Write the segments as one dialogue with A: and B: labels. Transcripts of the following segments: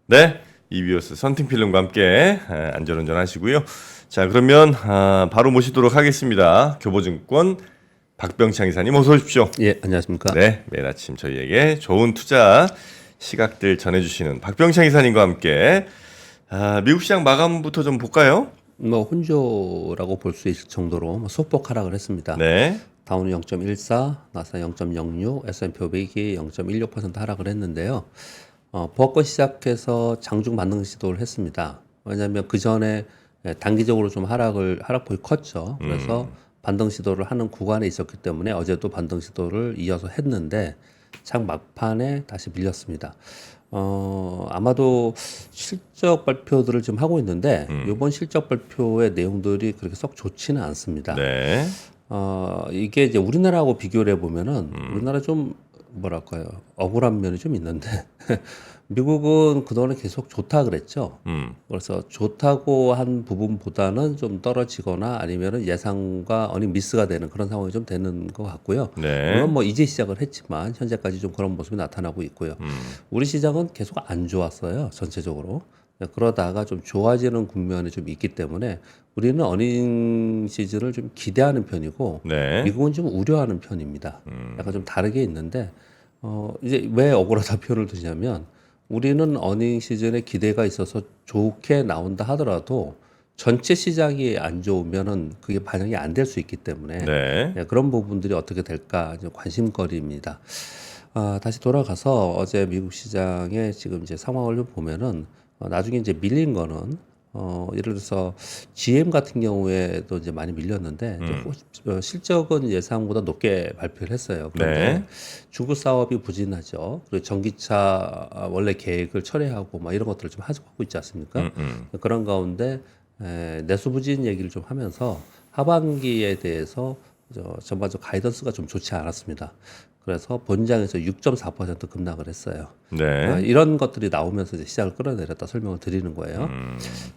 A: 네, 이비오스 선팅필름과 함께 안전운전 하시고요. 자, 그러면 바로 모시도록 하겠습니다. 교보증권 박병창 이사님 어서 오십시오.
B: 예, 안녕하십니까.
A: 네, 매일 아침 저희에게 좋은 투자 시각들 전해주시는 박병창 이사님과 함께 미국 시장 마감부터 좀 볼까요?
B: 뭐 혼조라고 볼 수 있을 정도로 소폭 하락을 했습니다.
A: 네,
B: 다우는 0.14, 나스 0.06, S&P 500이 0.16% 하락을 했는데요. 보합권 시작해서 장중 반등 시도를 했습니다. 왜냐하면 그 전에 단기적으로 좀 하락폭이 컸죠. 그래서 반등 시도를 하는 구간에 있었기 때문에 어제도 반등 시도를 이어서 했는데 장 막판에 다시 밀렸습니다. 아마도 실적 발표들을 지금 하고 있는데 이번 실적 발표의 내용들이 그렇게 썩 좋지는 않습니다.
A: 네,
B: 이게 이제 우리나라하고 비교를 해보면은 우리나라 좀 뭐랄까요 억울한 면이 좀 있는데 미국은 그동안에 계속 좋다 그랬죠. 그래서 좋다고 한 부분보다는 좀 떨어지거나 아니면은 예상과 어닝 미스가 되는 그런 상황이 좀 되는 것 같고요.
A: 네,
B: 물론 뭐 이제 시작을 했지만 현재까지 좀 그런 모습이 나타나고 있고요. 우리 시장은 계속 안 좋았어요, 전체적으로. 그러다가 좀 좋아지는 국면이 좀 있기 때문에 우리는 어닝 시즌을 좀 기대하는 편이고
A: 네,
B: 미국은 좀 우려하는 편입니다. 약간 좀 다르게 있는데 이제 왜 억울하다 표현을 드냐면 우리는 어닝 시즌에 기대가 있어서 좋게 나온다 하더라도 전체 시장이 안 좋으면은 그게 반영이 안 될 수 있기 때문에
A: 네,
B: 그런 부분들이 어떻게 될까 이제 관심거리입니다. 다시 돌아가서 어제 미국 시장의 지금 이제 상황을 좀 보면은 나중에 이제 밀린 거는 예를 들어서 GM 같은 경우에도 이제 많이 밀렸는데 이제 실적은 예상보다 높게 발표를 했어요. 그런데
A: 네.
B: 중국 사업이 부진하죠. 그리고 전기차 원래 계획을 철회하고 막 이런 것들을 좀 하고 있지 않습니까? 그런 가운데 내수 부진 얘기를 좀 하면서 하반기에 대해서 전반적 가이던스가 좀 좋지 않았습니다. 그래서 본장에서 6.4% 급락을 했어요.
A: 네.
B: 이런 것들이 나오면서 이제 시장을 끌어내렸다 설명을 드리는 거예요.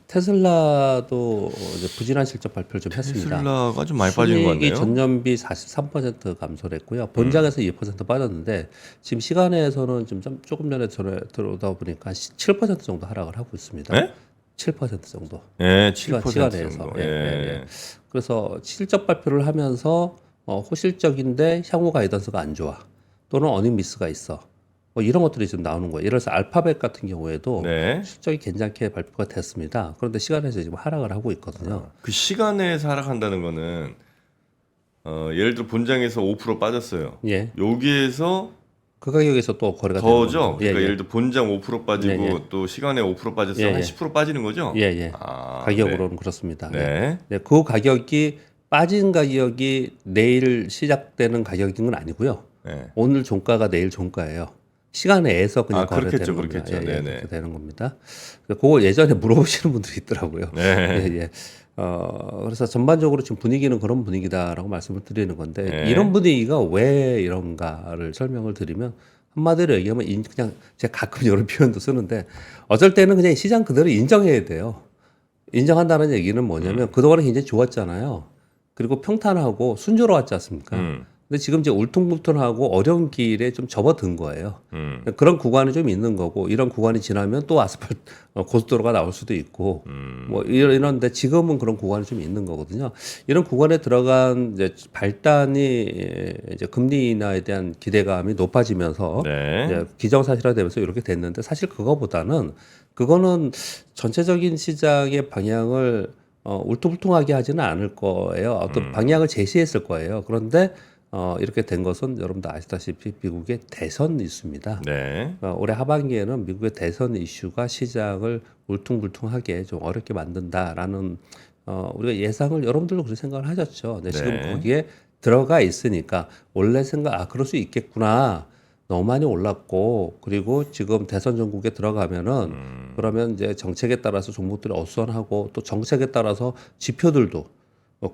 B: 테슬라도 이제 부진한 실적 발표를 좀 했습니다.
A: 테슬라가 좀 많이 빠지는 것
B: 순이익이
A: 같네요.
B: 전년비 43% 감소를 했고요. 본장에서 2% 빠졌는데 지금 시간에서는 지금 조금 전에 들어오다 보니까 7% 정도 하락을 하고 있습니다.
A: 네?
B: 7% 정도.
A: 네, 7%
B: 시간에서.
A: 정도.
B: 예, 예,
A: 예.
B: 예. 그래서 실적 발표를 하면서 호실적인데 향후 가이던스가 안 좋아. 또는 어닝 미스가 있어. 뭐 이런 것들이 지금 나오는 거예요. 예를 들어서 알파벳 같은 경우에도
A: 네.
B: 실적이 괜찮게 발표가 됐습니다. 그런데 시간에서 지금 하락을 하고 있거든요.
A: 그 시간에서 하락한다는 거는 예를 들어 본장에서 5% 빠졌어요.
B: 예.
A: 여기에서
B: 그 가격에서 또 거래가 되는
A: 더죠.
B: 겁니다.
A: 그러니까
B: 예,
A: 예를 들어 본장 5% 빠지고
B: 예, 예.
A: 또 시간에 5% 빠졌으면
B: 예,
A: 한
B: 예.
A: 10% 빠지는 거죠?
B: 예, 예.
A: 아,
B: 가격으로는 그렇습니다.
A: 네.
B: 예.
A: 네.
B: 네, 그 가격이 빠진 가격이 내일 시작되는 가격인 건 아니고요.
A: 네.
B: 오늘 종가가 내일 종가예요. 시간에서 그냥
A: 그렇겠죠,
B: 거래되는 겁니다.
A: 그렇겠죠.
B: 예, 예,
A: 네네.
B: 그렇게 되는 겁니다. 그거 예전에 물어보시는 분들이 있더라고요.
A: 네.
B: 예, 예. 그래서 전반적으로 지금 분위기는 그런 분위기다라고 말씀을 드리는 건데
A: 네.
B: 이런 분위기가 왜 이런가를 설명을 드리면 한마디로 얘기하면 그냥 제가 가끔 이런 표현도 쓰는데 어쩔 때는 그냥 시장 그대로 인정해야 돼요. 인정한다는 얘기는 뭐냐면 그동안에 굉장히 좋았잖아요. 그리고 평탄하고 순조로웠지 않습니까? 근데 지금 이제 울퉁불퉁하고 어려운 길에 좀 접어든 거예요. 그런 구간이 좀 있는 거고 이런 구간이 지나면 또 아스팔트 고속도로가 나올 수도 있고 뭐 이런데 지금은 그런 구간이 좀 있는 거거든요. 이런 구간에 들어간 이제 발단이 이제 금리 인하에 대한 기대감이 높아지면서
A: 네.
B: 이제 기정사실화되면서 이렇게 됐는데 사실 그거는 전체적인 시장의 방향을 울퉁불퉁하게 하지는 않을 거예요. 어떤 방향을 제시했을 거예요. 그런데 이렇게 된 것은 여러분도 아시다시피 미국의 대선 이슈입니다.
A: 네.
B: 올해 하반기에는 미국의 대선 이슈가 시장을 울퉁불퉁하게 좀 어렵게 만든다라는 우리가 예상을 여러분들도 그렇게 생각을 하셨죠. 근데 지금
A: 네.
B: 거기에 들어가 있으니까 원래 그럴 수 있겠구나. 너무 많이 올랐고 그리고 지금 대선 전국에 들어가면은 그러면 이제 정책에 따라서 종목들이 어수선하고 또 정책에 따라서 지표들도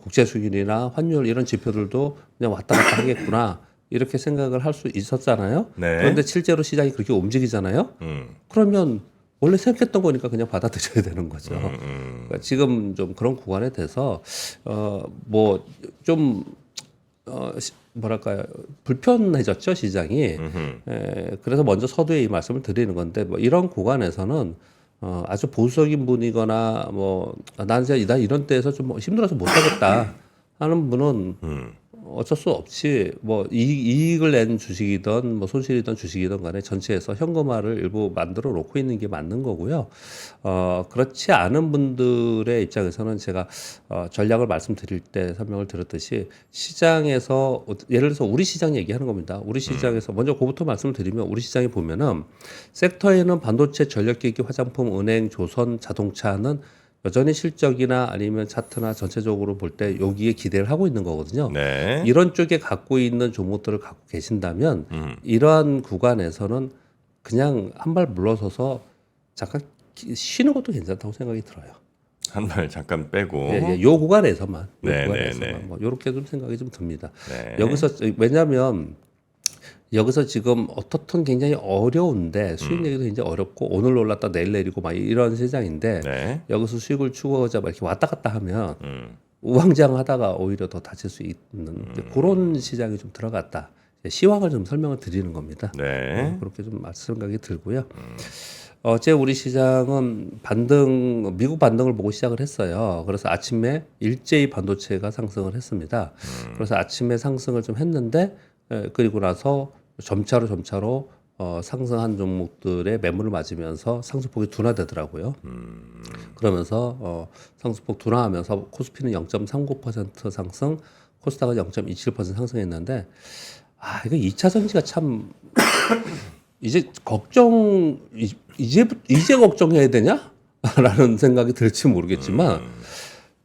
B: 국제 수준이나 환율 이런 지표들도 그냥 왔다 갔다 하겠구나 이렇게 생각을 할 수 있었잖아요.
A: 네.
B: 그런데 실제로 시장이 그렇게 움직이잖아요. 그러면 원래 생각했던 거니까 그냥 받아들여야 되는 거죠. 그러니까 지금 좀 그런 구간에 대해서 뭐좀 뭐랄까요 불편해졌죠 시장이. 그래서 먼저 서두에 이 말씀을 드리는 건데 뭐 이런 구간에서는 아주 보수적인 분이거나 뭐 난 이런 때에서 좀 힘들어서 못 하겠다 하는 분은 어쩔 수 없이 뭐 이익을 낸 주식이든 뭐 손실이든 주식이든 간에 전체에서 현금화를 일부 만들어 놓고 있는 게 맞는 거고요. 그렇지 않은 분들의 입장에서는 제가 전략을 말씀드릴 때 설명을 드렸듯이 시장에서 예를 들어서 우리 시장 얘기하는 겁니다. 우리 시장에서 먼저 그부터 말씀을 드리면 우리 시장에 보면은 섹터에는 반도체, 전력기기, 화장품, 은행, 조선, 자동차는 여전히 실적이나 아니면 차트나 전체적으로 볼 때 여기에 기대를 하고 있는 거거든요.
A: 네.
B: 이런 쪽에 갖고 있는 종목들을 갖고 계신다면 이러한 구간에서는 그냥 한 발 물러서서 잠깐 쉬는 것도 괜찮다고 생각이 들어요.
A: 한 발 잠깐 빼고.
B: 예, 요 구간에서만, 요
A: 네,
B: 구간에서만
A: 네, 네.
B: 뭐 이렇게 좀 생각이 좀 듭니다.
A: 네.
B: 여기서 왜냐하면 여기서 지금 어떻든 굉장히 어려운데 수익 내기도 굉장히 어렵고 오늘 올랐다 내일 내리고 막 이런 시장인데
A: 네.
B: 여기서 수익을 추구하자 막 이렇게 왔다 갔다 하면 우왕좌왕하다가 오히려 더 다칠 수 있는 그런 시장이 좀 들어갔다. 시황을 좀 설명을 드리는 겁니다.
A: 네.
B: 그렇게 좀 생각이 들고요. 어제 우리 시장은 미국 반등을 보고 시작을 했어요. 그래서 아침에 일제히 반도체가 상승을 했습니다. 그래서 아침에 상승을 좀 했는데 그리고 나서 점차로 상승한 종목들의 매물을 맞으면서 상승폭이 둔화되더라고요. 그러면서 상승폭 둔화하면서 코스피는 0.39% 상승, 코스닥은 0.27% 상승했는데 이거 2차 전지가 참 이제 이제 걱정해야 되냐? 라는 생각이 들지 모르겠지만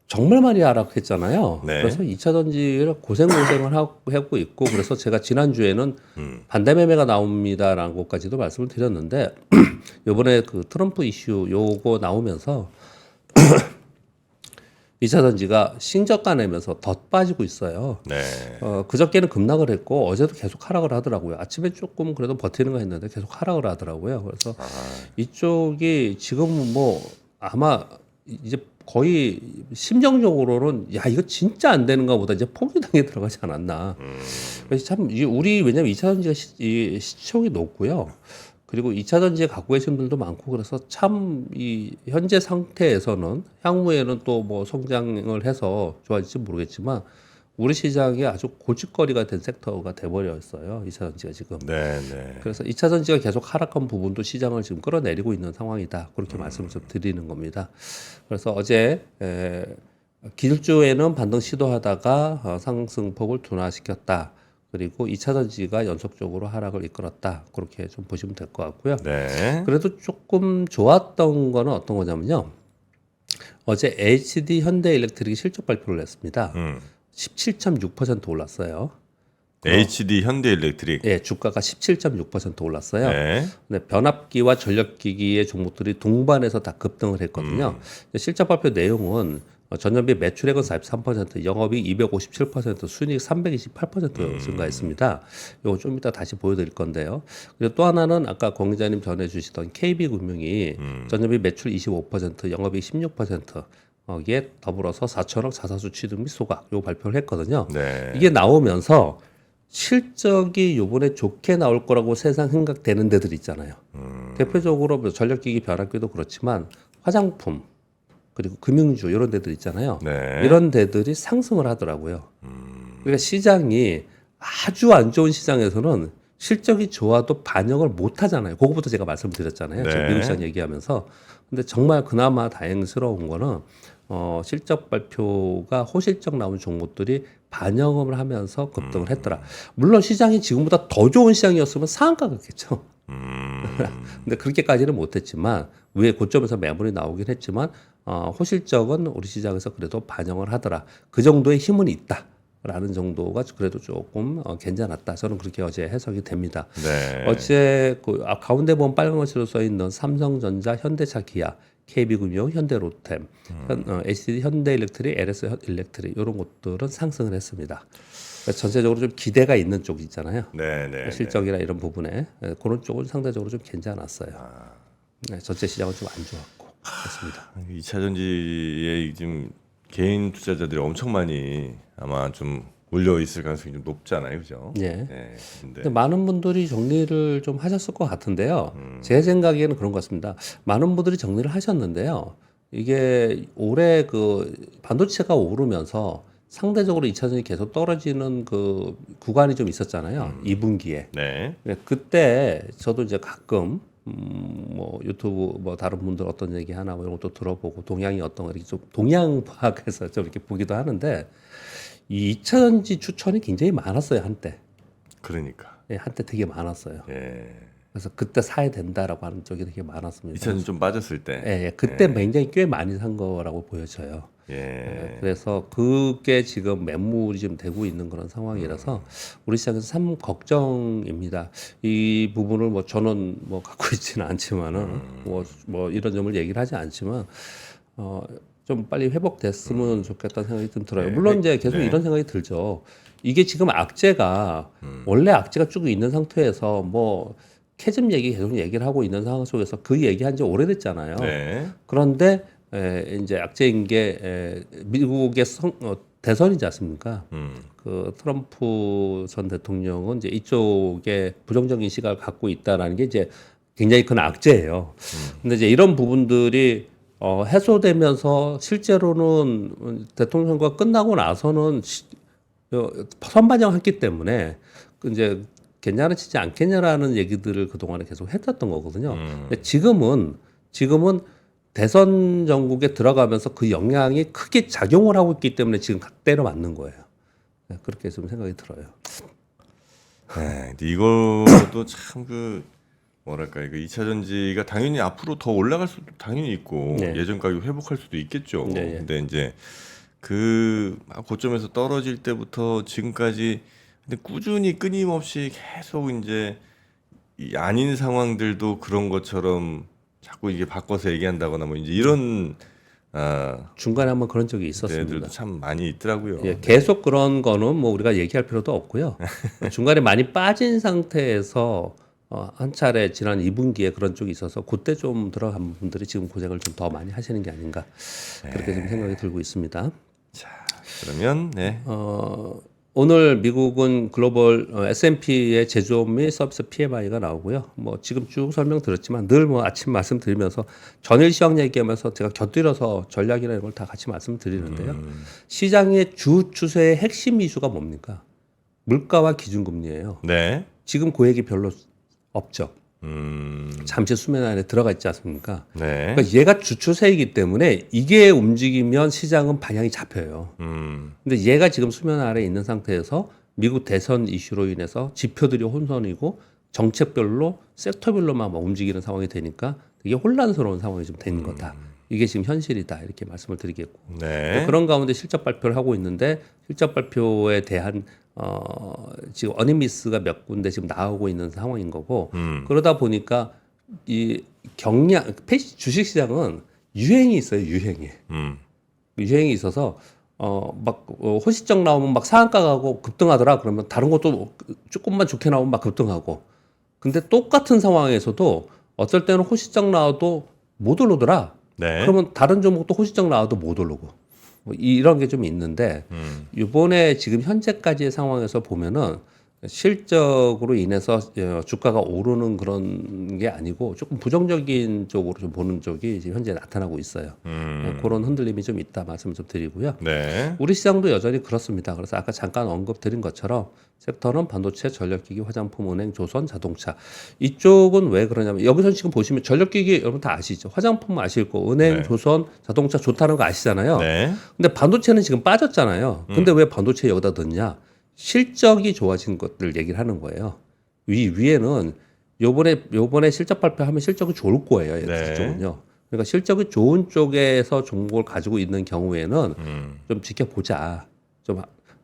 B: 정말 많이 하락했잖아요.
A: 네.
B: 그래서 2차 전지를 고생을 하고 있고 그래서 제가 지난주에는 반대 매매가 나옵니다라는 것까지도 말씀을 드렸는데 이번에 그 트럼프 이슈 요거 나오면서 2차 전지가 신저가 내면서 더 빠지고 있어요.
A: 네.
B: 그저께는 급락을 했고 어제도 계속 하락을 하더라고요. 아침에 조금 그래도 버티는 거 했는데 계속 하락을 하더라고요. 그래서 이쪽이 지금 뭐 아마 이제 거의 심정적으로는 야 이거 진짜 안 되는가 보다 이제 포기당에 들어가지 않았나. 그래서 참 우리 왜냐면 2차 전지가 시총이 높고요. 그리고 2차 전지에 갖고 계신 분들도 많고 그래서 참 이 현재 상태에서는 향후에는 또 뭐 성장을 해서 좋아질지 모르겠지만 우리 시장이 아주 골칫거리가 된 섹터가 돼버려 있어요. 2차 전지가 지금.
A: 네, 네.
B: 그래서 2차 전지가 계속 하락한 부분도 시장을 지금 끌어내리고 있는 상황이다. 그렇게 말씀을 좀 드리는 겁니다. 그래서 어제 기술주에는 반등 시도하다가 상승폭을 둔화시켰다. 그리고 2차 전지가 연속적으로 하락을 이끌었다. 그렇게 좀 보시면 될 것 같고요.
A: 네.
B: 그래도 조금 좋았던 거는 어떤 거냐면요. 어제 HD 현대일렉트릭이 실적 발표를 했습니다. 17.6% 올랐어요.
A: HD 현대일렉트릭.
B: 예, 주가가 17.6% 올랐어요.
A: 네.
B: 근데 변압기와 전력기기의 종목들이 동반해서 다 급등을 했거든요. 실적 발표 내용은 전년비 매출액은 43%, 영업이익 257%, 순이익 328% 증가했습니다. 이거 좀 이따 다시 보여드릴 건데요. 그리고 또 하나는 아까 권 기자님 전해주시던 KB금융이 전년비 매출 25%, 영업이익 16%, 이게 더불어서 4천억 자사수 취득 및 소각 요 발표를 했거든요.
A: 네.
B: 이게 나오면서 실적이 요번에 좋게 나올 거라고 세상 생각되는 데들 있잖아요. 대표적으로 뭐 전력기기 변압기도 그렇지만 화장품 그리고 금융주 이런 데들 있잖아요.
A: 네.
B: 이런 데들이 상승을 하더라고요. 그러니까 시장이 아주 안 좋은 시장에서는 실적이 좋아도 반영을 못 하잖아요. 그거부터 제가 말씀드렸잖아요.
A: 네.
B: 미국 시장 얘기하면서. 근데 정말 그나마 다행스러운 거는 실적 발표가 호실적 나온 종목들이 반영을 하면서 급등을 했더라. 물론 시장이 지금보다 더 좋은 시장이었으면 상한가 같겠죠. 근데 그렇게까지는 못했지만 위에 고점에서 매물이 나오긴 했지만 호실적은 우리 시장에서 그래도 반영을 하더라. 그 정도의 힘은 있다. 라는 정도가 그래도 조금 괜찮았다. 저는 그렇게 어제 해석이 됩니다.
A: 네.
B: 어제 그 가운데 보면 빨간 것으로 써 있는 삼성전자, 현대차, 기아, KB금융, 현대로템, HD 현대일렉트릭, LS 일렉트릭 이런 것들은 상승을 했습니다. 그래서 전체적으로 좀 기대가 있는 쪽 있잖아요.
A: 네, 네.
B: 실적이나 이런 부분에 그런 쪽은 상대적으로 좀 괜찮았어요. 네, 전체 시장은 좀 안 좋았고 그렇습니다.
A: 2차 전지에 지금 개인 투자자들이 엄청 많이 아마 좀 몰려 있을 가능성이 좀 높잖아요, 그죠?
B: 예.
A: 네.
B: 근데 많은 분들이 정리를 좀 하셨을 것 같은데요. 제 생각에는 그런 것 같습니다. 많은 분들이 정리를 하셨는데요. 이게 올해 그 반도체가 오르면서 상대적으로 2차전이 계속 떨어지는 그 구간이 좀 있었잖아요. 2분기에.
A: 네.
B: 그때 저도 이제 가끔 뭐 유튜브 뭐 다른 분들 어떤 얘기 하나 뭐 이런 것도 들어보고 동향이 어떤 거 이렇게 좀 동향 파악해서 좀 이렇게 보기도 하는데 이 2차전지 추천이 굉장히 많았어요 한때.
A: 그러니까.
B: 예, 한때 되게 많았어요.
A: 예.
B: 그래서 그때 사야 된다라고 하는 쪽이 되게 많았습니다.
A: 2000년 좀 빠졌을 때.
B: 예, 예, 그때 굉장히 꽤 많이 산 거라고 보여져요.
A: 예.
B: 예, 그래서 그게 지금 매물이 좀 되고 있는 그런 상황이라서 우리 시장에서 참 걱정입니다. 이 부분을 뭐 저는 뭐 갖고 있지는 않지만은 뭐 이런 점을 얘기를 하지 않지만 좀 빨리 회복됐으면 좋겠다는 생각이 좀 들어요.
A: 네.
B: 물론 이제 계속
A: 네.
B: 이런 생각이 들죠. 이게 지금 악재가 원래 악재가 쭉 있는 상태에서 뭐 캐즘 얘기 계속 얘기를 하고 있는 상황 속에서 그 얘기한 지 오래됐잖아요.
A: 네.
B: 그런데 이제 악재인 게 미국의 대선이지 않습니까? 그 트럼프 전 대통령은 이제 이쪽에 부정적인 시각을 갖고 있다라는 게 이제 굉장히 큰 악재예요. 근데 이제 이런 부분들이 해소되면서 실제로는 대통령 선거가 끝나고 나서는 선반영했기 때문에 그 이제 괜찮아지지 않겠냐라는 얘기들을 그동안에 계속 했었던 거거든요. 근데 지금은 대선 전국에 들어가면서 그 영향이 크게 작용을 하고 있기 때문에 지금 때려 맞는 거예요. 네, 그렇게 좀 생각이 들어요.
A: 네. 근데 이것도 참 그 뭐랄까 그 2차 전지가 당연히 앞으로 더 올라갈 수도 당연히 있고
B: 네.
A: 예전 가격 회복할 수도 있겠죠.
B: 네, 네.
A: 근데 이제 그 막 고점에서 떨어질 때부터 지금까지 근데 꾸준히 끊임없이 계속 이제 이 아닌 상황들도 그런 것처럼 자꾸 이게 바꿔서 얘기한다거나 뭐 이제 이런
B: 중간에 한번 그런 적이 있었습니다.
A: 데들도 참 많이 있더라고요.
B: 예, 계속 그런 거는 뭐 우리가 얘기할 필요도 없고요. 중간에 많이 빠진 상태에서 한 차례 지난 2분기에 그런 쪽이 있어서 그때 좀 들어간 분들이 지금 고생을 좀 더 많이 하시는 게 아닌가 그렇게 좀 생각이 들고 있습니다.
A: 자, 그러면 네.
B: 오늘 미국은 글로벌 S&P의 제조업 및 서비스 PMI가 나오고요. 뭐 지금 쭉 설명드렸지만 늘 뭐 아침 말씀드리면서 전일 시황 얘기하면서 제가 곁들여서 전략이나 이런 걸 다 같이 말씀드리는데요. 시장의 주 추세의 핵심 이슈가 뭡니까? 물가와 기준금리예요.
A: 네.
B: 지금 그 얘기 별로 없죠. 잠시 수면 안에 들어가 있지 않습니까?
A: 네.
B: 그러니까 얘가 주추세이기 때문에 이게 움직이면 시장은 방향이 잡혀요. 근데 얘가 지금 수면 아래에 있는 상태에서 미국 대선 이슈로 인해서 지표들이 혼선이고 정책별로 섹터별로만 막 움직이는 상황이 되니까 되게 혼란스러운 상황이 좀 되는 거다. 이게 지금 현실이다. 이렇게 말씀을 드리겠고.
A: 네.
B: 그런 가운데 실적 발표를 하고 있는데 실적 발표에 대한 지금 어닝미스가 몇 군데 지금 나오고 있는 상황인 거고 그러다 보니까 이 주식 시장은 유행이 있어요. 유행이 있어서 호시적 나오면 막 상한가 가고 급등하더라. 그러면 다른 것도 조금만 좋게 나오면 막 급등하고. 근데 똑같은 상황에서도 어떨 때는 호시적 나와도 못 오르더라.
A: 네.
B: 그러면 다른 종목도 호시적 나와도 못 오르고. 뭐 이런 게 좀 있는데 이번에 지금 현재까지의 상황에서 보면은 실적으로 인해서 주가가 오르는 그런 게 아니고 조금 부정적인 쪽으로 좀 보는 쪽이 지금 현재 나타나고 있어요. 그런 흔들림이 좀 있다 말씀을 좀 드리고요.
A: 네.
B: 우리 시장도 여전히 그렇습니다. 그래서 아까 잠깐 언급드린 것처럼 섹터는 반도체, 전력기기, 화장품, 은행, 조선, 자동차. 이쪽은 왜 그러냐면 여기서 지금 보시면 전력기기 여러분 다 아시죠? 화장품 아실 거, 은행,
A: 네.
B: 조선, 자동차 좋다는 거 아시잖아요.
A: 네.
B: 근데 반도체는 지금 빠졌잖아요. 근데 왜 반도체 여기다 넣냐? 실적이 좋아진 것들 얘기를 하는 거예요. 위에는 요번에 실적 발표하면 실적이 좋을 거예요.
A: 네.
B: 이쪽은요. 그러니까 실적이 좋은 쪽에서 종목을 가지고 있는 경우에는 좀 지켜보자.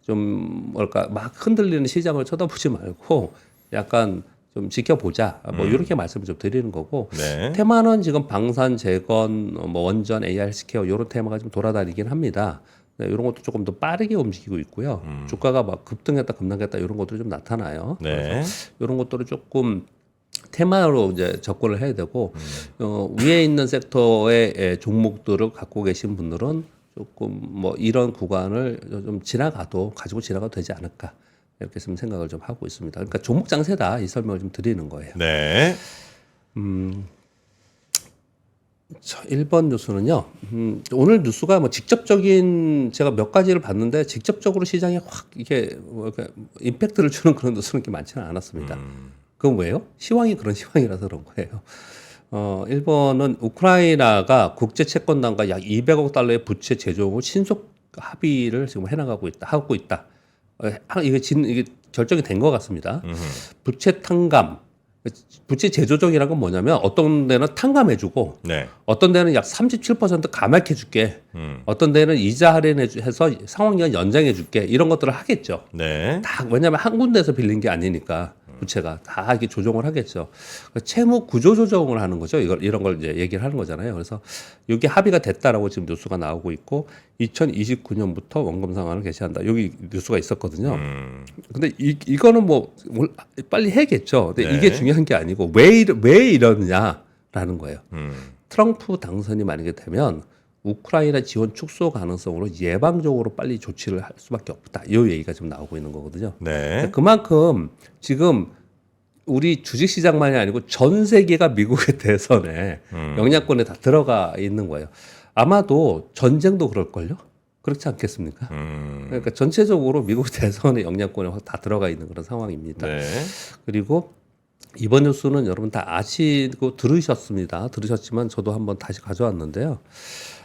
B: 좀 뭘까 막 흔들리는 시장을 쳐다보지 말고 약간 좀 지켜보자. 뭐 이렇게 말씀을 좀 드리는 거고.
A: 네.
B: 테마는 지금 방산, 재건, 뭐 원전, AI, 헬스케어 이런 테마가 좀 돌아다니긴 합니다. 네, 이런 것도 조금 더 빠르게 움직이고 있고요. 주가가 막 급등했다, 급락했다 이런 것들이 좀 나타나요.
A: 네.
B: 그래서 이런 것들을 조금 테마로 이제 접근을 해야 되고 위에 있는 섹터의 종목들을 갖고 계신 분들은 조금 뭐 이런 구간을 좀 가지고 지나가도 되지 않을까 이렇게 좀 생각을 좀 하고 있습니다. 그러니까 종목 장세다 이 설명을 좀 드리는 거예요.
A: 네.
B: 자, 1번 뉴스는요. 오늘 뉴스가 뭐 직접적인 제가 몇 가지를 봤는데 직접적으로 시장에 확 이게 뭐 이렇게 임팩트를 주는 그런 뉴스는 게 많지는 않았습니다. 그건 왜요? 시황이 그런 시황이라서 그런 거예요. 1번은 우크라이나가 국제 채권단과 약 200억 달러의 부채 제조를 신속 합의를 지금 하고 있다. 이게 결정이 된 것 같습니다. 부채 탕감, 부채 제조적이라는 건 뭐냐면 어떤 데는 탕감해주고
A: 네.
B: 어떤 데는 약 37% 감액해줄게. 어떤 데는 이자 할인해서 상환기간 연장해줄게. 이런 것들을 하겠죠.
A: 네.
B: 다 왜냐하면 한 군데서 빌린 게 아니니까 부채가 다 이렇게 조정을 하겠죠. 채무 구조 조정을 하는 거죠. 이런 걸 이제 얘기를 하는 거잖아요. 그래서 이게 합의가 됐다라고 지금 뉴스가 나오고 있고 2029년부터 원금 상환을 개시한다. 여기 뉴스가 있었거든요. 근데 이거는 뭐 빨리 해야겠죠. 근데
A: 네.
B: 이게 중요한 게 아니고 왜 이러느냐라는 거예요. 트럼프 당선이 만약에 되면 우크라이나 지원 축소 가능성으로 예방적으로 빨리 조치를 할 수밖에 없다. 이 얘기가 지금 나오고 있는 거거든요.
A: 네.
B: 그만큼 지금 우리 주식시장만이 아니고 전 세계가 미국의 대선에 영향권에 다 들어가 있는 거예요. 아마도 전쟁도 그럴걸요? 그렇지 않겠습니까? 그러니까 전체적으로 미국 대선의 영향권에 다 들어가 있는 그런 상황입니다.
A: 네.
B: 그리고 이번 뉴스는 여러분 다 아시고 들으셨지만 저도 한번 다시 가져왔는데요.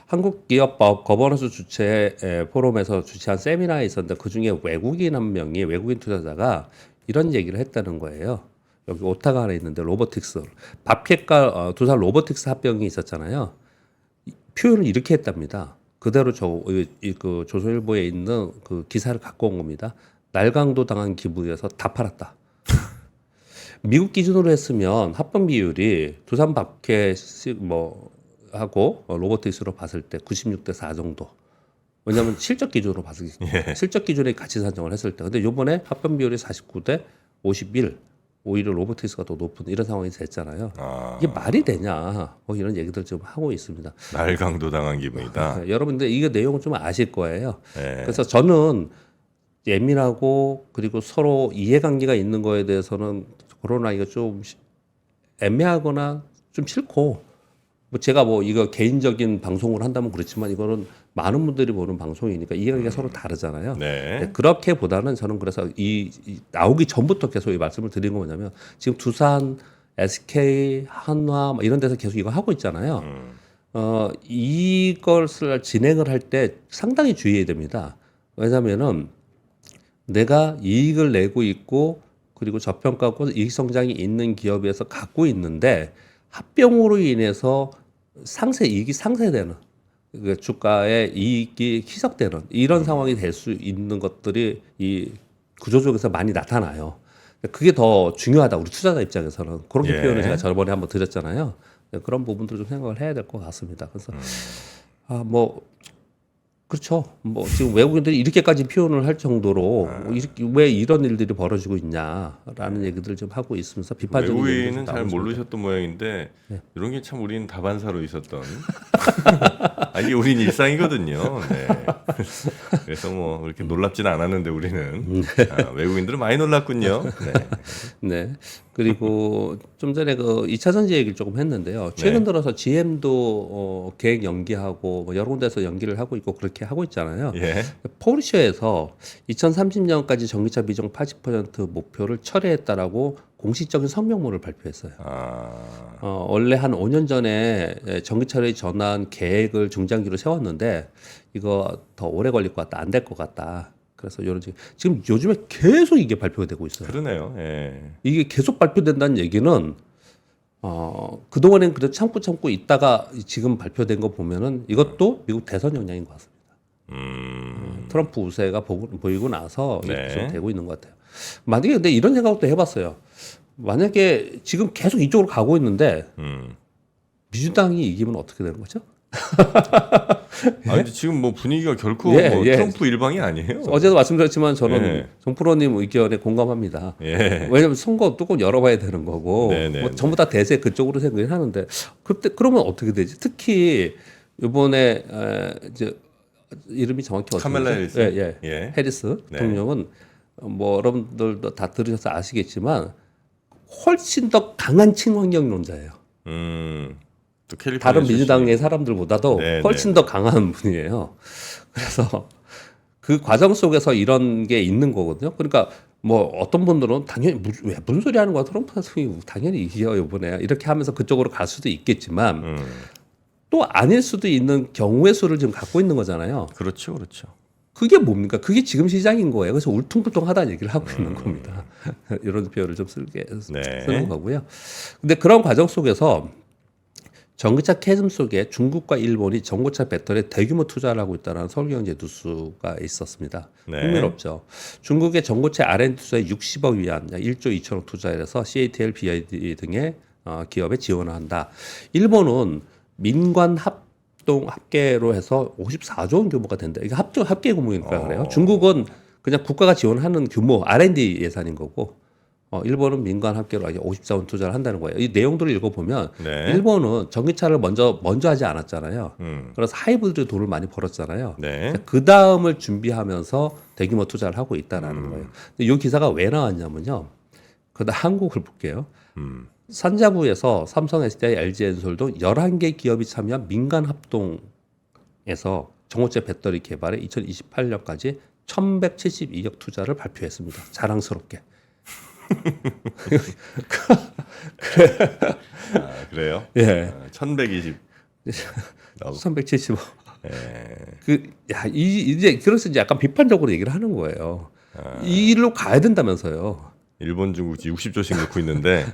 B: 한국기업법 거버넌스 주최 포럼에서 주최한 세미나에 있었는데 그중에 외국인 투자자가 이런 얘기를 했다는 거예요. 여기 오타가 하나 있는데 로보틱스 밥캣과 두산 로보틱스 합병이 있었잖아요. 표현을 이렇게 했답니다. 그대로 그 조선일보에 있는 그 기사를 갖고 온 겁니다. 날강도 당한 기부에서 다 팔았다. 미국 기준으로 했으면 합병 비율이 두산 밥캣 하고 로보틱스로 봤을 때 96대 4 정도. 왜냐하면 실적 기준으로 봤을 때 실적 기준에 가치 산정을 했을 때. 근데 이번에 합병 비율이 49대 51. 오히려 로보틱스가 더 높은 이런 상황이 됐잖아요. 이게 말이 되냐? 뭐 이런 얘기들 좀 하고 있습니다.
A: 날강도 당한 기분이다.
B: 네, 여러분들 이게 내용을 좀 아실 거예요.
A: 네.
B: 그래서 저는 예민하고 그리고 서로 이해관계가 있는 거에 대해서는 그러나 이거 좀 애매하거나 좀 싫고 뭐 제가 뭐 이거 개인적인 방송을 한다면 그렇지만 이거는 많은 분들이 보는 방송이니까 이해관계가 서로 다르잖아요.
A: 네.
B: 네, 그렇게보다는 저는 그래서 이 나오기 전부터 계속 이 말씀을 드린 거 뭐냐면 지금 두산, SK, 한화 뭐 이런 데서 계속 이거 하고 있잖아요. 이것을 진행을 할 때 상당히 주의해야 됩니다. 왜냐면은 내가 이익을 내고 있고 그리고 저평가고 이익 성장이 있는 기업에서 갖고 있는데 합병으로 인해서 이익이 상쇄되는 그 주가의 이익이 희석되는 이런 상황이 될 수 있는 것들이 이 구조적에서 많이 나타나요. 그게 더 중요하다 우리 투자자 입장에서는 그렇게 표현을 제가 저번에 한번 드렸잖아요. 그런 부분들 좀 생각을 해야 될 것 같습니다. 그래서 그렇죠. 뭐 지금 외국인들이 이렇게까지 표현을 할 정도로 왜 이런 일들이 벌어지고 있냐라는 얘기들을 좀 하고 있으면서 비판적인
A: 외국인은 잘 모르셨던 모양인데 이런 게 참 우리는 다반사로 있었던 이게 우린 일상이거든요. 네. 그래서 뭐 이렇게 놀랍지는 않았는데 우리는 외국인들은 많이 놀랐군요. 네.
B: 네. 그리고 좀 전에 그 2차 전지 얘기를 조금 했는데요. 최근 들어서 GM도 계획 연기하고 뭐 여러 군데서 연기를 하고 있고 그렇게 하고 있잖아요.
A: 예.
B: 포르쉐에서 2030년까지 전기차 비중 80% 목표를 철회했다라고 공식적인 성명문을 발표했어요. 원래 한 5년 전에 전기차를 전환 계획을 중장기로 세웠는데 이거 더 오래 걸릴 것 같다, 안 될 것 같다. 그래서 지금 요즘에 계속 이게 발표가 되고 있어요.
A: 그러네요. 예.
B: 이게 계속 발표된다는 얘기는 그동안엔 그래도 참고 있다가 지금 발표된 거 보면은 이것도 미국 대선 영향인 것 같습니다. 트럼프 우세가 보이고 나서
A: 네.
B: 지금 되고 있는 것 같아요. 만약에 근데 이런 생각도 해봤어요. 만약에 지금 계속 이쪽으로 가고 있는데 민주당이 이기면 어떻게 되는 거죠?
A: 근데 지금 뭐 분위기가 결코
B: 예.
A: 트럼프 일방이 아니에요.
B: 어제도 말씀드렸지만 저는
A: 예.
B: 정프로님 의견에 공감합니다.
A: 예.
B: 왜냐하면 선거 뚜껑 열어봐야 되는 거고 뭐 전부 다 대세 그쪽으로 생각을 하는데 그러면 어떻게 되지? 특히 이번에 이제 이름이 정확히 어떻게
A: 카멜라
B: 되죠?
A: 해리스.
B: 예, 예.
A: 예.
B: 해리스
A: 네.
B: 대통령은 뭐 여러분들도 다 들으셔서 아시겠지만 훨씬 더 강한 친환경론자예요.
A: 또 캘리포니아
B: 다른
A: 출신.
B: 민주당의 사람들보다도
A: 네,
B: 훨씬
A: 네.
B: 더 강한 분이에요. 그래서 그 과정 속에서 이런 게 있는 거거든요. 그러니까 뭐 어떤 분들은 당연히 왜 무슨 소리 하는 거야 트럼프 대통령이 당연히 이겨요 이번에 이렇게 하면서 그쪽으로 갈 수도 있겠지만 또 아닐 수도 있는 경우의 수를 지금 갖고 있는 거잖아요.
A: 그렇죠, 그렇죠.
B: 그게 뭡니까? 그게 지금 시장인 거예요. 그래서 울퉁불퉁하다는 얘기를 하고 있는 겁니다. 이런 표현을 좀 쓰는 거고요. 근데 그런 과정 속에서 전기차 캐즘 속에 중국과 일본이 전고차 배터리에 대규모 투자를 하고 있다는 서울경제 뉴스가 있었습니다.
A: 네.
B: 흥미롭죠. 중국의 전고체 R&D 투자에 60억 위안, 1조 2천억 투자를 해서 CATL, BYD 등의 기업에 지원을 한다. 일본은 민관 합동 합계로 해서 54조 원 규모가 된다. 이게 합계 규모니까 그래요. 중국은 그냥 국가가 지원하는 규모 R&D 예산인 거고 일본은 민간 합계로 54원 투자를 한다는 거예요. 이 내용들을 읽어보면
A: 네.
B: 일본은 전기차를 먼저 하지 않았잖아요. 그래서 하이브리드 돈을 많이 벌었잖아요.
A: 네.
B: 그 다음을 준비하면서 대규모 투자를 하고 있다라는 거예요. 근데 이 기사가 왜 나왔냐면요. 그다음 한국을 볼게요. 산자부에서 삼성, SDI, LG엔솔 등 11개 기업이 참여한 민간 합동에서 전고체 배터리 개발에 2028년까지 1,172억 투자를 발표했습니다. 자랑스럽게.
A: 그래요?
B: 예.
A: 1120.
B: 375.
A: 예.
B: 이제 그래서 이제 약간 비판적으로 얘기를 하는 거예요. 이 일로 가야 된다면서요.
A: 일본, 중국 60조씩 넣고 있는데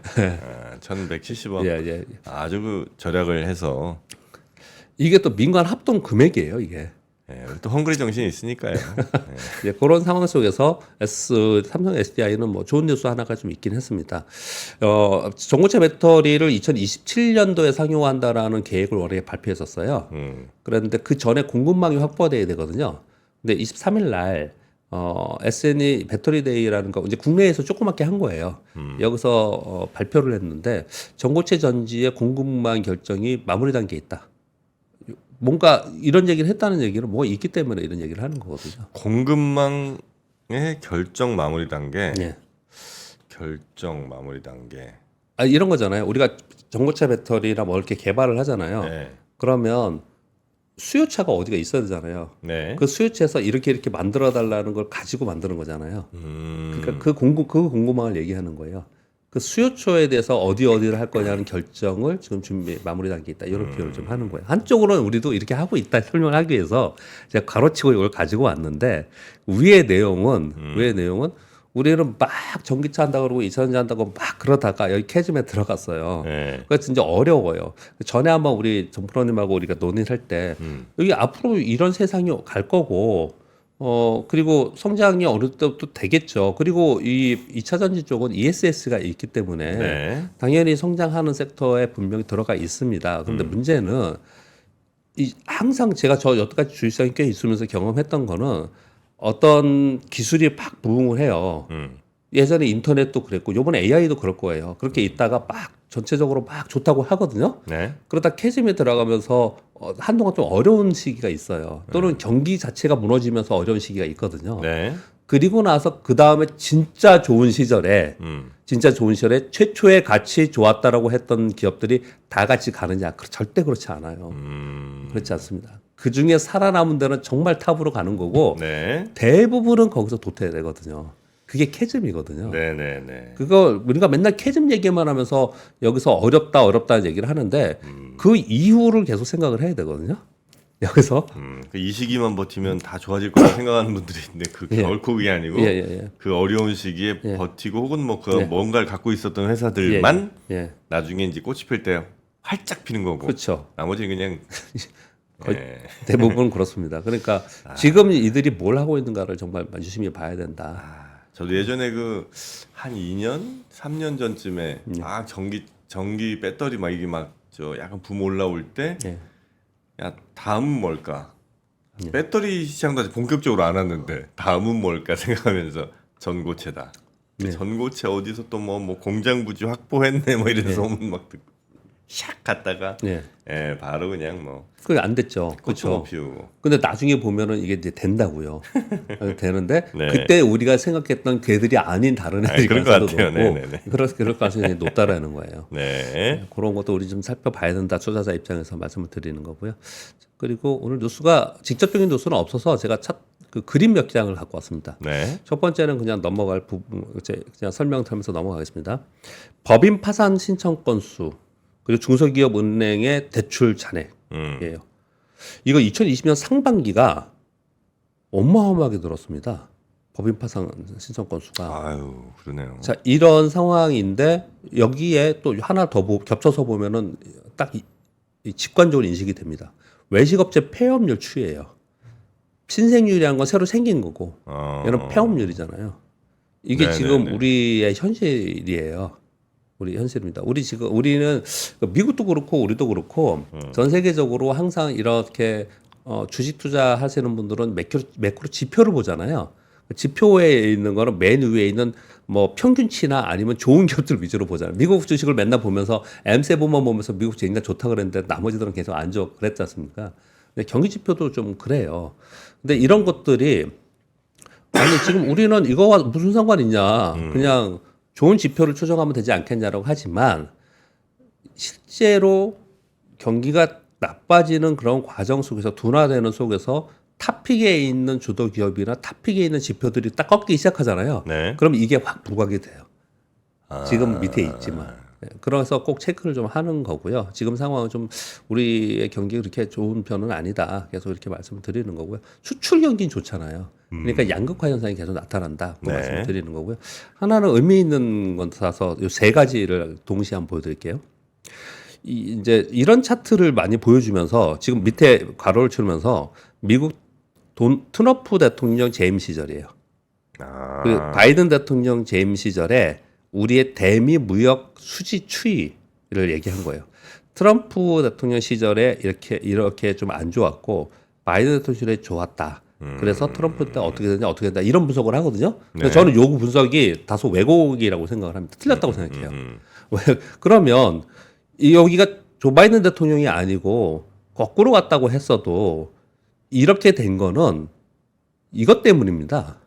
A: 1170원.
B: 예, 예.
A: 아주 그 절약을 해서
B: 이게 또 민간 합동 금액이에요, 이게.
A: 예, 또 헝그리 정신이 있으니까요.
B: 예, 그런 상황 속에서 삼성 SDI는 뭐 좋은 뉴스 하나가 좀 있긴 했습니다. 전고체 배터리를 2027년도에 상용한다라는 계획을 원래 발표했었어요. 그런데 그 전에 공급망이 확보돼야 되거든요. 근데 23일 날 SNE 배터리 데이라는 거 이제 국내에서 조그맣게 한 거예요. 여기서 발표를 했는데 전고체 전지의 공급망 결정이 마무리 단계에 있다. 뭔가 이런 얘기를 했다는 얘기는 뭐가 있기 때문에 이런 얘기를 하는 거거든요.
A: 공급망의 결정 마무리 단계.
B: 예.
A: 결정 마무리 단계.
B: 이런 거잖아요. 우리가 전고체 배터리나 뭐 이렇게 개발을 하잖아요.
A: 네.
B: 그러면 수요차가 어디가 있어야 되잖아요.
A: 네.
B: 그 수요차에서 이렇게 만들어 달라는 걸 가지고 만드는 거잖아요. 그러니까 그 공급망을 얘기하는 거예요. 그 수요처에 대해서 어디를 할 거냐는 결정을 지금 마무리 단계에 있다. 이런 표현을 좀 하는 거예요. 한쪽으로는 우리도 이렇게 하고 있다 설명을 하기 위해서 제가 가로치고 이걸 가지고 왔는데 위의 내용은 우리는 막 전기차 한다고 그러고 2차전지 한다고 막 그러다가 여기 캐즘에 들어갔어요.
A: 네.
B: 그래서 진짜 어려워요. 전에 한번 우리 정프로님하고 우리가 논의를 할 때 여기 앞으로 이런 세상이 갈 거고 그리고 성장이 어느 때부터 되겠죠. 그리고 이 2차 전지 쪽은 ESS가 있기 때문에
A: 네.
B: 당연히 성장하는 섹터에 분명히 들어가 있습니다. 그런데 문제는 항상 제가 여태까지 주식시장에 꽤 있으면서 경험했던 거는 어떤 기술이 막 부흥을 해요. 예전에 인터넷도 그랬고 요번에 AI도 그럴 거예요. 그렇게 있다가 막 전체적으로 막 좋다고 하거든요.
A: 네.
B: 그러다 캐즘에 들어가면서 한동안 좀 어려운 시기가 있어요. 또는 경기 자체가 무너지면서 어려운 시기가 있거든요.
A: 네.
B: 그리고 나서 그 다음에 진짜 좋은 시절에 최초의 가치 좋았다라고 했던 기업들이 다 같이 가느냐? 절대 그렇지 않아요. 그렇지 않습니다. 그 중에 살아남은 데는 정말 탑으로 가는 거고
A: 네.
B: 대부분은 거기서 도태되거든요. 그게 캐즘이거든요.
A: 네네네.
B: 그거 우리가 맨날 캐즘 얘기만 하면서 여기서 어렵다는 얘기를 하는데 그 이후를 계속 생각을 해야 되거든요. 여기서
A: 이 시기만 버티면 다 좋아질 거라 생각하는 분들이 있는데 그
B: 예.
A: 결코 그게 아니고 그 어려운 시기에 버티고 혹은 뭐 그 뭔가를 갖고 있었던 회사들만 나중에 이제 꽃이 필 때 활짝 피는 거고
B: 그렇죠.
A: 나머지는 그냥
B: 대부분 그렇습니다. 그러니까 지금 이들이 뭘 하고 있는가를 정말 유심히 봐야 된다.
A: 저도 예전에 그 한 2년, 3년 전쯤에 막 전기 배터리 막 이게 막 저 약간 붐 올라올 때 야, 다음은 뭘까? 배터리 시장도 아직 본격적으로 안 왔는데 다음은 뭘까 생각하면서 전고체다. 전고체 어디서 또 뭐 공장 부지 확보했네 뭐 이런 소문 막 듣고 샥 갔다가
B: 예.
A: 예, 바로 그냥 뭐
B: 그게 안 됐죠.
A: 꽃도
B: 그렇죠.
A: 피우고.
B: 근데 나중에 보면은 이게 이제 된다고요. 되는데
A: 네.
B: 그때 우리가 생각했던 걔들이 아닌 다른
A: 아,
B: 애들이
A: 그럴 것
B: 가능성도
A: 같아요.
B: 높고
A: 네네네.
B: 그럴 가능성이 높다라는 거예요.
A: 네.
B: 그런 것도 우리 좀 살펴봐야 된다. 투자자 입장에서 말씀을 드리는 거고요. 그리고 오늘 뉴스가 직접적인 뉴스는 없어서 제가 그 그림 몇 장을 갖고 왔습니다.
A: 네.
B: 첫 번째는 그냥 넘어갈 부분, 그냥 설명드리면서 넘어가겠습니다. 법인 파산 신청 건수 그리고 중소기업은행의 대출 잔액이에요. 이거 2020년 상반기가 어마어마하게 늘었습니다. 법인 파산 신청 건수가.
A: 아유, 그러네요.
B: 자, 이런 상황인데 여기에 또 하나 더 겹쳐서 보면은 딱 이 직관적으로 인식이 됩니다. 외식업체 폐업률 추이예요. 신생률이라는 건 새로 생긴 거고 얘는 폐업률이잖아요. 이게
A: 네네네.
B: 지금 우리의 현실이에요. 우리 현실입니다. 우리는 미국도 그렇고 우리도 그렇고 전 세계적으로 항상 이렇게 주식 투자하시는 분들은 매크로 지표를 보잖아요. 지표에 있는 거는 맨 위에 있는 뭐 평균치나 아니면 좋은 기업들 위주로 보잖아요. 미국 주식을 맨날 보면서 M7만 보면서 미국 주식 굉장히 좋다 그랬는데 나머지들은 계속 안 좋아 그랬지 않습니까? 근데 경기 지표도 좀 그래요. 근데 이런 것들이 아니 지금 우리는 이거와 무슨 상관이 있냐? 그냥 좋은 지표를 추정하면 되지 않겠냐라고 하지만 실제로 경기가 나빠지는 그런 과정 속에서 둔화되는 속에서 탑픽에 있는 주도 기업이나 탑픽에 있는 지표들이 딱 꺾이기 시작하잖아요.
A: 네.
B: 그럼 이게 확 부각이 돼요. 지금 밑에 있지만. 네, 그래서 꼭 체크를 좀 하는 거고요. 지금 상황은 좀 우리의 경기가 그렇게 좋은 편은 아니다. 계속 이렇게 말씀을 드리는 거고요. 수출 경기는 좋잖아요. 그러니까 양극화 현상이 계속 나타난다. 그
A: 네.
B: 말씀을 드리는 거고요. 하나는 의미 있는 것이라서 이 세 가지를 동시에 한번 보여드릴게요. 이제 이런 차트를 많이 보여주면서 지금 밑에 괄호를 치면서 미국 트럼프 대통령 재임 시절이에요. 그 바이든 대통령 재임 시절에 우리의 대미 무역 수지 추이를 얘기한 거예요. 트럼프 대통령 시절에 이렇게 좀 안 좋았고 바이든 대통령 시절에 좋았다. 그래서 트럼프 때 어떻게 된다 이런 분석을 하거든요. 근데
A: 네.
B: 저는 요 분석이 다소 왜곡이라고 생각을 합니다. 틀렸다고 생각해요. 왜? 그러면 여기가 조 바이든 대통령이 아니고 거꾸로 갔다고 했어도 이렇게 된 거는 이것 때문입니다.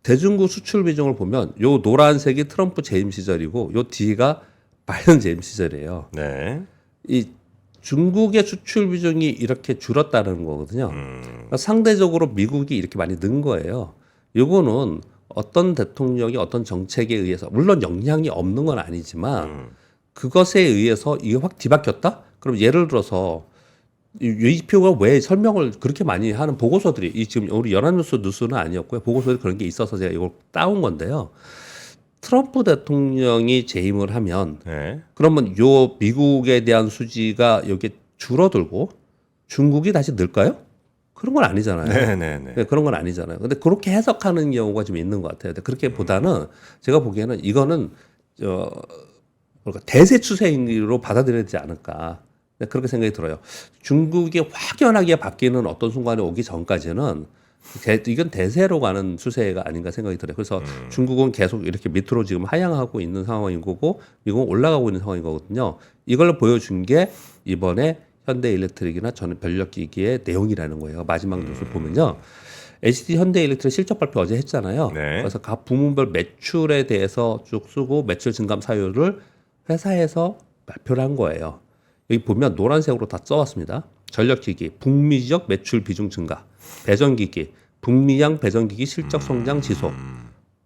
B: 대중국 수출 비중을 보면 요 노란색이 트럼프 재임 시절이고 요 뒤가 바이든 재임 시절이에요.
A: 네.
B: 이 중국의 수출 비중이 이렇게 줄었다는 거거든요. 그러니까 상대적으로 미국이 이렇게 많이 는 거예요. 요거는 어떤 대통령이 어떤 정책에 의해서 물론 영향이 없는 건 아니지만 그것에 의해서 이게 확 뒤바뀌었다? 그럼 예를 들어서 이 표가 왜 설명을 그렇게 많이 하는 보고서들이 지금 우리 연합뉴스는 아니었고요. 보고서에 그런 게 있어서 제가 이걸 따온 건데요. 트럼프 대통령이 재임을 하면
A: 네.
B: 그러면 요 미국에 대한 수지가 여기 줄어들고 중국이 다시 늘까요? 그런 건 아니잖아요.
A: 네네네.
B: 네, 그런 건 아니잖아요. 근데 그렇게 해석하는 경우가 좀 있는 것 같아요. 근데 그렇게 보다는 제가 보기에는 이거는 뭐랄까 대세 추세로 받아들여야 되지 않을까. 네, 그렇게 생각이 들어요. 중국이 확연하게 바뀌는 어떤 순간에 오기 전까지는 이건 대세로 가는 추세가 아닌가 생각이 들어요. 그래서 중국은 계속 이렇게 밑으로 지금 하향하고 있는 상황인 거고 미국은 올라가고 있는 상황인 거거든요. 이걸 보여준 게 이번에 현대일렉트릭이나 전력기기의 내용이라는 거예요. 마지막 뉴스를 보면요. HD 현대일렉트릭 실적 발표 어제 했잖아요.
A: 네.
B: 그래서 각 부문별 매출에 대해서 쭉 쓰고 매출 증감 사유를 회사에서 발표를 한 거예요. 여기 보면 노란색으로 다 써왔습니다. 전력기기, 북미 지역 매출 비중 증가, 배전기기, 북미양 배전기기 실적 성장 지속,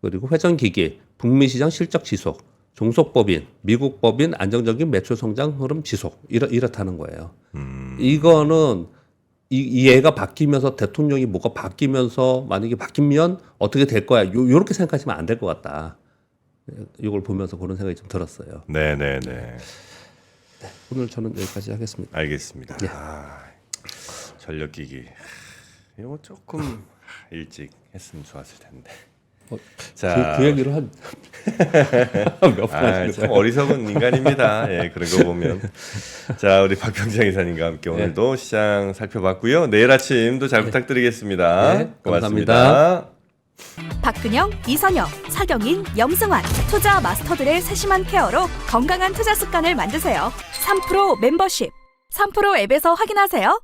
B: 그리고 회전기기, 북미 시장 실적 지속, 종속법인, 미국 법인 안정적인 매출 성장 흐름 지속 이렇다는 거예요. 이거는 이 얘가 바뀌면서 대통령이 뭐가 바뀌면서 만약에 바뀌면 어떻게 될 거야? 요렇게 생각하시면 안 될 것 같다. 이걸 보면서 그런 생각이 좀 들었어요.
A: 네네네.
B: 오늘 저는 여기까지 하겠습니다.
A: 알겠습니다.
B: 네.
A: 전력기기 이거 조금 일찍 했으면 좋았을 텐데.
B: 어,
A: 자,
B: 그 얘기를 한 몇 번 하시는
A: 참 어리석은 인간입니다. 예, 그런 거 보면. 자, 우리 박병장 이사님과 함께 오늘도 시장 살펴봤고요. 내일 아침도 잘 부탁드리겠습니다.
B: 네,
A: 고맙습니다.
B: 감사합니다.
C: 박근영, 이선영, 사경인, 염승환 투자 마스터들의 세심한 케어로 건강한 투자 습관을 만드세요. 3프로 멤버십 3프로 앱에서 확인하세요.